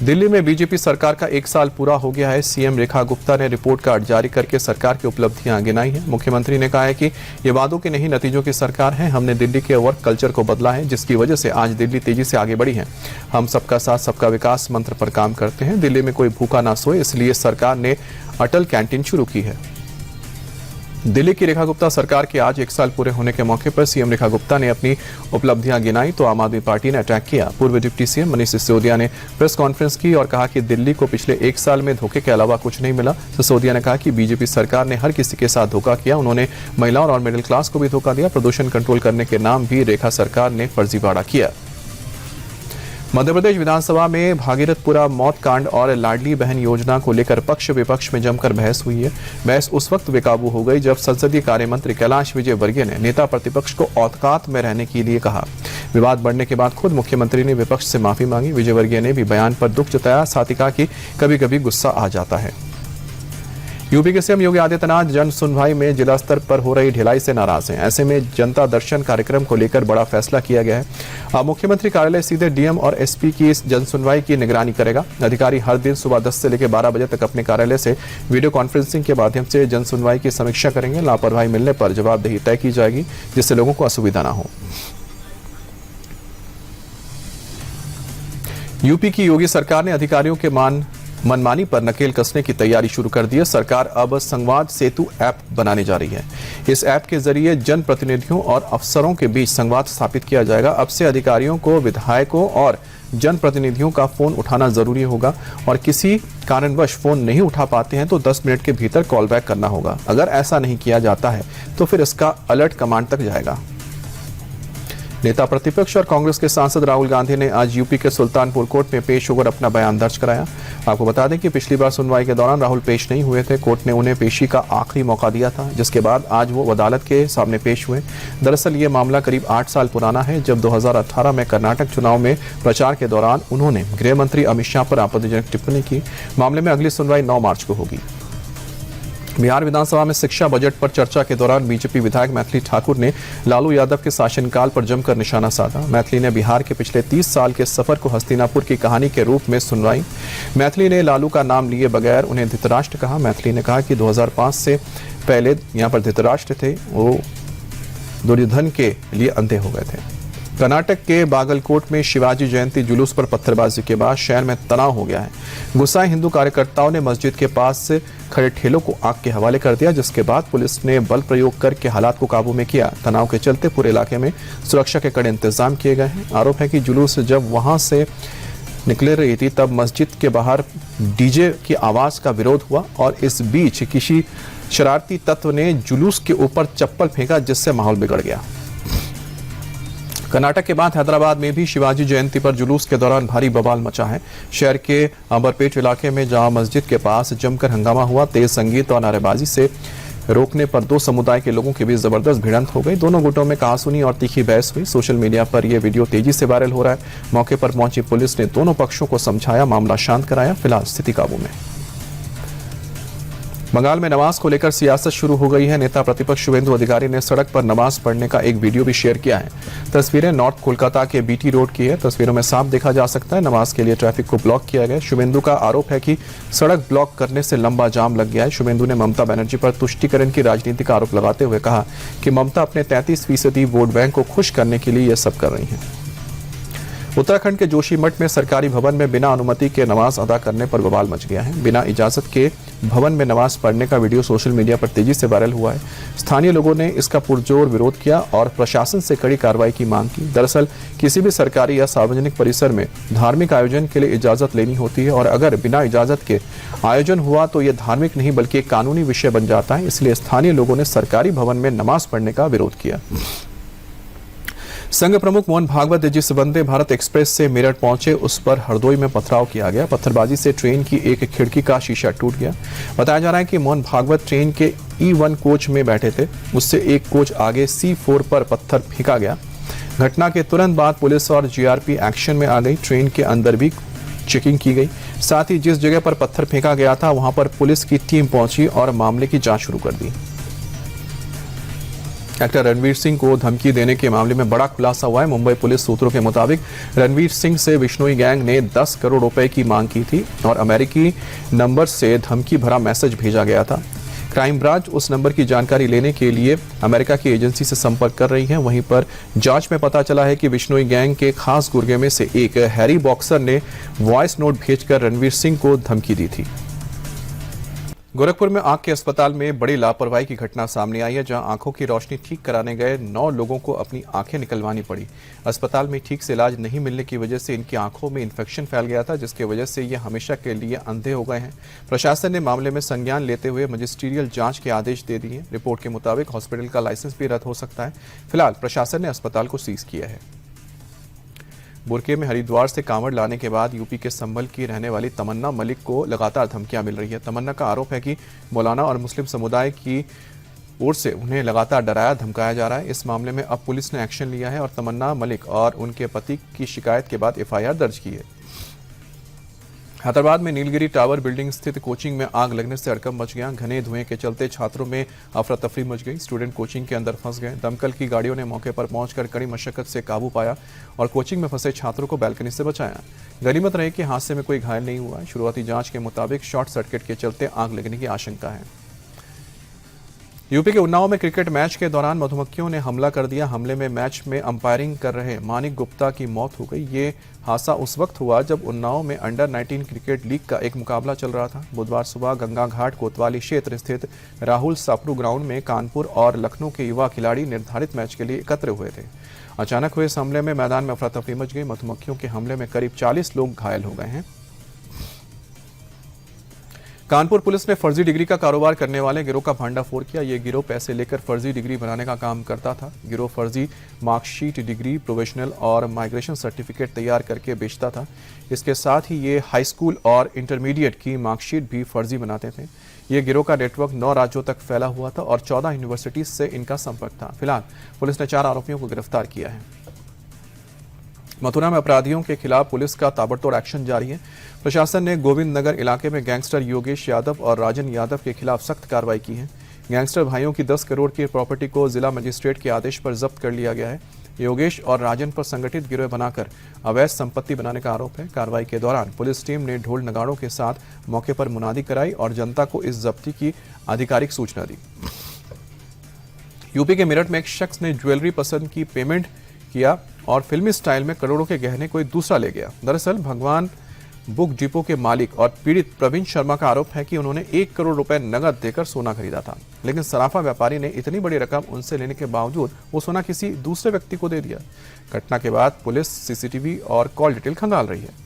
दिल्ली में बीजेपी सरकार का 1 साल पूरा हो गया है। सीएम रेखा गुप्ता ने रिपोर्ट कार्ड जारी करके सरकार की उपलब्धियां गिनाई हैं। मुख्यमंत्री ने कहा है कि ये वादों के नहीं नतीजों की सरकार है। हमने दिल्ली के वर्क कल्चर को बदला है, जिसकी वजह से आज दिल्ली तेजी से आगे बढ़ी है। हम सबका साथ सबका विकास मंत्र पर काम करते हैं। दिल्ली में कोई भूखा ना सोए, इसलिए सरकार ने अटल कैंटीन शुरू की है। दिल्ली की रेखा गुप्ता सरकार के आज 1 साल पूरे होने के मौके पर सीएम रेखा गुप्ता ने अपनी उपलब्धियां गिनाई तो आम आदमी पार्टी ने अटैक किया। पूर्व डिप्टी सीएम मनीष सिसोदिया ने प्रेस कॉन्फ्रेंस की और कहा कि दिल्ली को पिछले 1 साल में धोखे के अलावा कुछ नहीं मिला। सिसोदिया ने कहा कि बीजेपी सरकार ने हर किसी के साथ धोखा किया। उन्होंने महिलाओं और मिडिल क्लास को भी धोखा दिया। प्रदूषण कंट्रोल करने के नाम भी रेखा सरकार ने फर्जीवाड़ा किया। मध्य प्रदेश विधानसभा में भागीरथपुरा मौत कांड और लाडली बहन योजना को लेकर पक्ष विपक्ष में जमकर बहस हुई है। बहस उस वक्त बेकाबू हो गई जब संसदीय कार्य मंत्री कैलाश विजयवर्गीय ने नेता प्रतिपक्ष को औकात में रहने के लिए कहा। विवाद बढ़ने के बाद खुद मुख्यमंत्री ने विपक्ष से माफी मांगी। विजयवर्गीय ने भी बयान पर दुख जताया, साथ ही कहा कि कभी कभी गुस्सा आ जाता है। यूपी के सीएम योगी आदित्यनाथ जन सुनवाई में जिला स्तर पर हो रही ढिलाई से नाराज हैं। ऐसे में जनता दर्शन कार्यक्रम को लेकर बड़ा फैसला किया गया है। अब मुख्यमंत्री कार्यालय सीधे डीएम और एसपी की इस जन सुनवाई की निगरानी करेगा। अधिकारी हर दिन सुबह 10 से लेकर 12 बजे तक अपने कार्यालय से वीडियो कॉन्फ्रेंसिंग के माध्यम से जन सुनवाई की समीक्षा करेंगे। लापरवाही मिलने पर जवाबदेही तय की जाएगी, जिससे लोगों को असुविधा न हो। यूपी की योगी सरकार ने अधिकारियों के मनमानी पर नकेल कसने की तैयारी शुरू कर दी है। सरकार अब संवाद सेतु ऐप बनाने जा रही है। इस ऐप के जरिए जनप्रतिनिधियों और अफसरों के बीच संवाद स्थापित किया जाएगा। अब से अधिकारियों को विधायकों और जनप्रतिनिधियों का फोन उठाना जरूरी होगा और किसी कारणवश फोन नहीं उठा पाते हैं तो 10 मिनट के भीतर कॉल बैक करना होगा। अगर ऐसा नहीं किया जाता है तो फिर इसका अलर्ट कमांड तक जाएगा। नेता प्रतिपक्ष और कांग्रेस के सांसद राहुल गांधी ने आज यूपी के सुल्तानपुर कोर्ट में पेश होकर अपना बयान दर्ज कराया। आपको बता दें कि पिछली बार सुनवाई के दौरान राहुल पेश नहीं हुए थे। कोर्ट ने उन्हें पेशी का आखिरी मौका दिया था, जिसके बाद आज वो अदालत के सामने पेश हुए। दरअसल ये मामला करीब 8 साल पुराना है, जब 2018 में कर्नाटक चुनाव में प्रचार के दौरान उन्होंने गृह मंत्री अमित शाह पर आपत्तिजनक टिप्पणी की। मामले में अगली सुनवाई 9 मार्च को होगी। बिहार विधानसभा में शिक्षा बजट पर चर्चा के दौरान बीजेपी विधायक मैथिली ठाकुर ने लालू यादव के शासनकाल पर जमकर निशाना साधा। मैथिली ने बिहार के पिछले 30 साल के सफर को हस्तिनापुर की कहानी के रूप में सुनवाई। मैथिली ने लालू का नाम लिए बगैर उन्हें धृतराष्ट्र कहा। मैथिली ने कहा कि 2005 से पहले यहाँ पर धृतराष्ट्र थे, वो दुर्योधन के लिए अंधे हो गए थे। कर्नाटक के बागलकोट में शिवाजी जयंती जुलूस पर पत्थरबाजी के बाद शहर में तनाव हो गया है। गुस्साए हिंदू कार्यकर्ताओं ने मस्जिद के पास खड़े ठेलों को आग के हवाले कर दिया, जिसके बाद पुलिस ने बल प्रयोग करके हालात को काबू में किया। तनाव के चलते पूरे इलाके में सुरक्षा के कड़े इंतजाम किए गए हैं। आरोप है कि जुलूस जब वहां से निकल रही थी तब मस्जिद के बाहर डीजे की आवाज का विरोध हुआ और इस बीच किसी शरारती तत्व ने जुलूस के ऊपर चप्पल फेंका, जिससे माहौल बिगड़ गया। कर्नाटक के बाद हैदराबाद में भी शिवाजी जयंती पर जुलूस के दौरान भारी बवाल मचा है। शहर के अंबरपेट इलाके में जामा मस्जिद के पास जमकर हंगामा हुआ। तेज संगीत और नारेबाजी से रोकने पर 2 समुदाय के लोगों के बीच जबरदस्त भिड़ंत हो गई। दोनों गुटों में कहासुनी और तीखी बहस हुई। सोशल मीडिया पर यह वीडियो तेजी से वायरल हो रहा है। मौके पर पहुंची पुलिस ने दोनों पक्षों को समझाया, मामला शांत कराया। फिलहाल स्थिति काबू में। बंगाल में नमाज को लेकर सियासत शुरू हो गई है। नेता प्रतिपक्ष शुवेंदु अधिकारी ने सड़क पर नमाज पढ़ने का एक वीडियो भी शेयर किया है। तस्वीरें नॉर्थ कोलकाता के बीटी रोड की है। तस्वीरों में साफ देखा जा सकता है नमाज के लिए ट्रैफिक को ब्लॉक किया गया। शुवेंदु का आरोप है कि सड़क ब्लॉक करने से लंबा जाम लग गया है। शुवेंदु ने ममता बनर्जी पर तुष्टीकरण की राजनीति का आरोप लगाते हुए कहा कि ममता अपने 33% वोट बैंक को खुश करने के लिए यह सब कर रही है। उत्तराखंड के जोशीमठ में सरकारी भवन में बिना अनुमति के नमाज अदा करने पर बवाल मच गया है। बिना इजाजत के भवन में नमाज पढ़ने का वीडियो सोशल मीडिया पर तेजी से वायरल हुआ है। स्थानीय लोगों ने इसका पुरजोर विरोध किया और प्रशासन से कड़ी कार्रवाई की मांग की। दरअसल किसी भी सरकारी या सार्वजनिक परिसर में धार्मिक आयोजन के लिए इजाजत लेनी होती है और अगर बिना इजाजत के आयोजन हुआ तो यह धार्मिक नहीं बल्कि एक कानूनी विषय बन जाता है। इसलिए स्थानीय लोगों ने सरकारी भवन में नमाज पढ़ने का विरोध किया। संघ प्रमुख मोहन भागवत जिस वंदे भारत एक्सप्रेस से मेरठ पहुंचे उस पर हरदोई में पथराव किया गया। पत्थरबाजी से ट्रेन की एक खिड़की का शीशा टूट गया। बताया जा रहा है कि मोहन भागवत ट्रेन के E1 कोच में बैठे थे। उससे एक कोच आगे C4 पर पत्थर फेंका गया। घटना के तुरंत बाद पुलिस और GRP एक्शन में आ गई। ट्रेन के अंदर भी चेकिंग की गई। साथ ही जिस जगह पर पत्थर फेंका गया था वहां पर पुलिस की टीम पहुंची और मामले की जांच शुरू कर दी। एक्टर रणवीर सिंह को धमकी देने के मामले में बड़ा खुलासा हुआ है। मुंबई पुलिस सूत्रों के मुताबिक रणवीर सिंह से बिश्नोई गैंग ने 10 करोड़ रुपए की मांग की थी और अमेरिकी नंबर से धमकी भरा मैसेज भेजा गया था। क्राइम ब्रांच उस नंबर की जानकारी लेने के लिए अमेरिका की एजेंसी से संपर्क कर रही है। वहीं पर जांच में पता चला है कि बिश्नोई गैंग के खास गुर्गे में से एक हैरी बॉक्सर ने वॉइस नोट भेजकर रणवीर सिंह को धमकी दी थी। गोरखपुर में आंख के अस्पताल में बड़ी लापरवाही की घटना सामने आई है, जहां आंखों की रोशनी ठीक कराने गए 9 लोगों को अपनी आंखें निकलवानी पड़ी। अस्पताल में ठीक से इलाज नहीं मिलने की वजह से इनकी आंखों में इन्फेक्शन फैल गया था, जिसकी वजह से ये हमेशा के लिए अंधे हो गए हैं। प्रशासन ने मामले में संज्ञान लेते हुए मजिस्ट्रियल जांच के आदेश दे दिए। रिपोर्ट के मुताबिक हॉस्पिटल का लाइसेंस भी रद्द हो सकता है। फिलहाल प्रशासन ने अस्पताल को सीज किया है। बुरके में हरिद्वार से कांवड़ लाने के बाद यूपी के संभल की रहने वाली तमन्ना मलिक को लगातार धमकियां मिल रही है। तमन्ना का आरोप है कि मौलाना और मुस्लिम समुदाय की ओर से उन्हें लगातार डराया धमकाया जा रहा है। इस मामले में अब पुलिस ने एक्शन लिया है और तमन्ना मलिक और उनके पति की शिकायत के बाद एफआईआर दर्ज की है। हैदराबाद में नीलगिरी टावर बिल्डिंग स्थित कोचिंग में आग लगने से हड़कंप मच गया। घने धुएं के चलते छात्रों में अफरा तफरी मच गई। स्टूडेंट कोचिंग के अंदर फंस गए। दमकल की गाड़ियों ने मौके पर पहुंचकर कड़ी मशक्कत से काबू पाया और कोचिंग में फंसे छात्रों को बैल्कनी से बचाया। गनीमत रही कि हादसे में कोई घायल नहीं हुआ। शुरुआती जांच के मुताबिक शॉर्ट सर्किट के चलते आग लगने की आशंका है। यूपी के उन्नाव में क्रिकेट मैच के दौरान मधुमक्खियों ने हमला कर दिया। हमले में मैच में अंपायरिंग कर रहे मानिक गुप्ता की मौत हो गई। ये हादसा उस वक्त हुआ जब उन्नाव में अंडर 19 क्रिकेट लीग का एक मुकाबला चल रहा था। बुधवार सुबह गंगा घाट कोतवाली क्षेत्र स्थित राहुल सापरू ग्राउंड में कानपुर और लखनऊ के युवा खिलाड़ी निर्धारित मैच के लिए एकत्र हुए थे। अचानक हुए इस हमले में मैदान में अफरा तफरी मच गई। मधुमक्खियों के हमले में करीब 40 लोग घायल हो गए हैं। कानपुर पुलिस ने फर्जी डिग्री का कारोबार करने वाले गिरोह का भंडाफोड़ किया। ये गिरोह पैसे लेकर फर्जी डिग्री बनाने का काम करता था। गिरोह फर्जी मार्कशीट, डिग्री, प्रोविजनल और माइग्रेशन सर्टिफिकेट तैयार करके बेचता था। इसके साथ ही ये हाई स्कूल और इंटरमीडिएट की मार्कशीट भी फर्जी बनाते थे। ये गिरोह का नेटवर्क 9 राज्यों तक फैला हुआ था और 14 यूनिवर्सिटीज से इनका संपर्क था। फिलहाल पुलिस ने 4 आरोपियों को गिरफ्तार किया है। मथुरा में अपराधियों के खिलाफ पुलिस का ताबड़तोड़ एक्शन जारी है। प्रशासन ने गोविंद नगर इलाके में गैंगस्टर योगेश यादव और राजन यादव के खिलाफ सख्त कार्रवाई की है। गैंगस्टर भाइयों की 10 करोड़ की प्रॉपर्टी को जिला मजिस्ट्रेट के आदेश पर जब्त कर लिया गया है। योगेश और राजन पर संगठित गिरोह बनाकर अवैध संपत्ति बनाने का आरोप है। कार्रवाई के दौरान पुलिस टीम ने ढोल नगाड़ों के साथ मौके पर मुनादी कराई और जनता को इस जब्ती की आधिकारिक सूचना दी। यूपी के मेरठ में एक शख्स ने ज्वेलरी पसंद की, पेमेंट किया और फिल्मी स्टाइल में करोड़ों के गहने कोई दूसरा ले गया। दरअसल भगवान बुक डिपो के मालिक और पीड़ित प्रवीण शर्मा का आरोप है कि उन्होंने 1 करोड़ रुपए नकद देकर सोना खरीदा था, लेकिन सराफा व्यापारी ने इतनी बड़ी रकम उनसे लेने के बावजूद वो सोना किसी दूसरे व्यक्ति को दे दिया। घटना के बाद पुलिस सीसीटीवी और कॉल डिटेल खंगाल रही है।